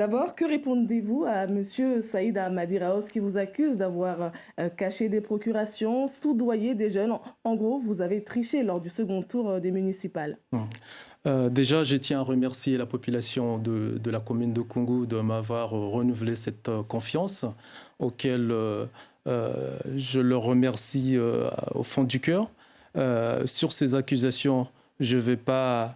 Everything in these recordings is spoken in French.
D'abord, que répondez-vous à Monsieur Saïd Ahmadi Raos qui vous accuse d'avoir caché des procurations, soudoyé des jeunes? En gros, vous avez triché lors du second tour des municipales. Déjà, je tiens à remercier la population de la commune de Koungou de m'avoir renouvelé cette confiance, auquel je leur remercie au fond du cœur. Sur ces accusations, je ne vais pas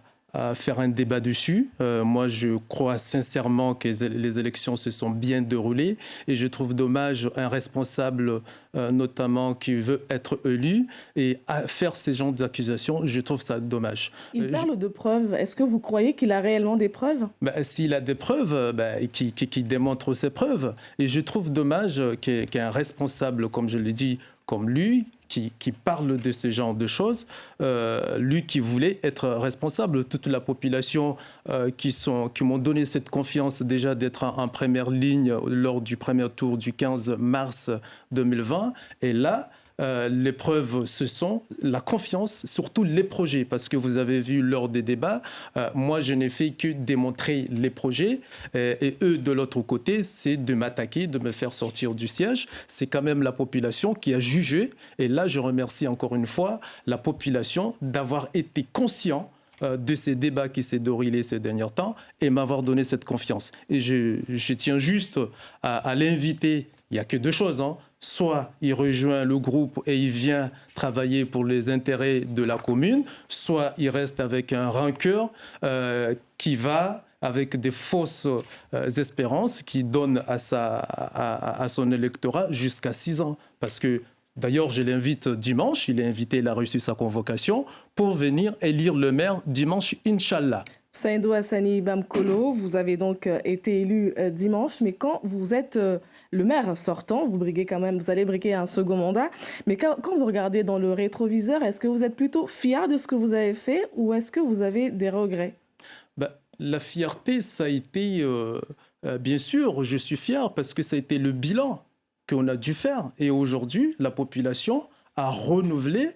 faire un débat dessus. Moi, je crois sincèrement que les élections se sont bien déroulées et je trouve dommage un responsable, notamment qui veut être élu, et à faire ces genres d'accusations, je trouve ça dommage. Il parle de preuves. Est-ce que vous croyez qu'il a réellement des preuves? S'il a des preuves, qu'il démontre ses preuves. Et je trouve dommage qu'un responsable, comme je l'ai dit, comme lui, qui parle de ce genre de choses, lui qui voulait être responsable, toute la population qui m'ont donné cette confiance déjà d'être en première ligne lors du premier tour du 15 mars 2020. Et là, les preuves, ce sont la confiance, surtout les projets, parce que vous avez vu lors des débats, moi je n'ai fait que démontrer les projets et eux de l'autre côté, c'est de m'attaquer, de me faire sortir du siège. C'est quand même la population qui a jugé et là je remercie encore une fois la population d'avoir été conscient de ces débats qui s'est déroulés ces derniers temps et m'avoir donné cette confiance. Et je tiens juste à l'inviter, il n'y a que deux choses, hein. Soit il rejoint le groupe et il vient travailler pour les intérêts de la commune, soit il reste avec un rancœur qui va avec des fausses espérances qui donne à son électorat jusqu'à 6 ans. Parce que d'ailleurs, je l'invite dimanche, il a reçu sa convocation pour venir élire le maire dimanche, Inch'Allah. Saïdou Hassani Bamkolo, vous avez donc été élu dimanche, mais quand vous êtes le maire sortant, vous allez briguer un second mandat, mais quand vous regardez dans le rétroviseur, est-ce que vous êtes plutôt fier de ce que vous avez fait ou est-ce que vous avez des regrets? La fierté, ça a été, bien sûr, je suis fier parce que ça a été le bilan qu'on a dû faire. Et aujourd'hui, la population a renouvelé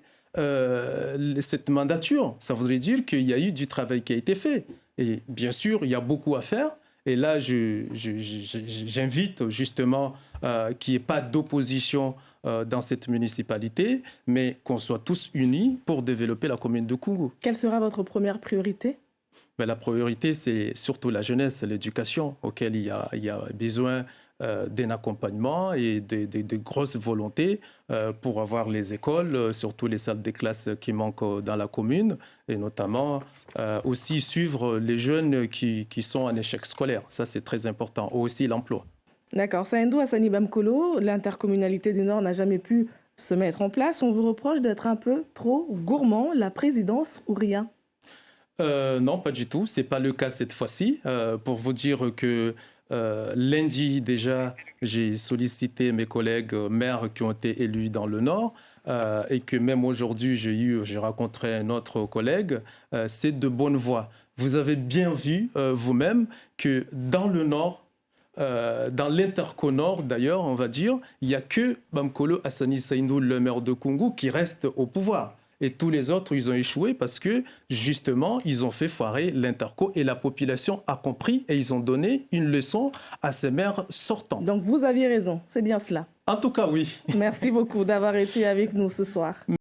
cette mandature. Ça voudrait dire qu'il y a eu du travail qui a été fait. Et bien sûr, il y a beaucoup à faire. Et là, j'invite justement qu'il n'y ait pas d'opposition dans cette municipalité, mais qu'on soit tous unis pour développer la commune de Koungou. Quelle sera votre première priorité? La priorité, c'est surtout la jeunesse, l'éducation, auquel il y a besoin d'un accompagnement et de grosses volontés pour avoir les écoles, surtout les salles de classe qui manquent dans la commune, et notamment aussi suivre les jeunes qui sont en échec scolaire. Ça, c'est très important. Aussi l'emploi. D'accord. Saïdou Hassani Bamkolo, l'intercommunalité du Nord n'a jamais pu se mettre en place. On vous reproche d'être un peu trop gourmand, la présidence ou rien? Non, pas du tout. Ce n'est pas le cas cette fois-ci. Pour vous dire que lundi, déjà, j'ai sollicité mes collègues maires qui ont été élus dans le Nord et que même aujourd'hui, j'ai rencontré un autre collègue. C'est de bonne voie. Vous avez bien vu vous-même que dans le Nord, dans l'interco Nord d'ailleurs, on va dire, il n'y a que Bamkolo Hassani Saïdou, le maire de Koungou, qui reste au pouvoir. Et tous les autres, ils ont échoué parce que, justement, ils ont fait foirer l'interco et la population a compris et ils ont donné une leçon à ces maires sortants. Donc, vous aviez raison, c'est bien cela. En tout cas, oui. Merci beaucoup d'avoir été avec nous ce soir.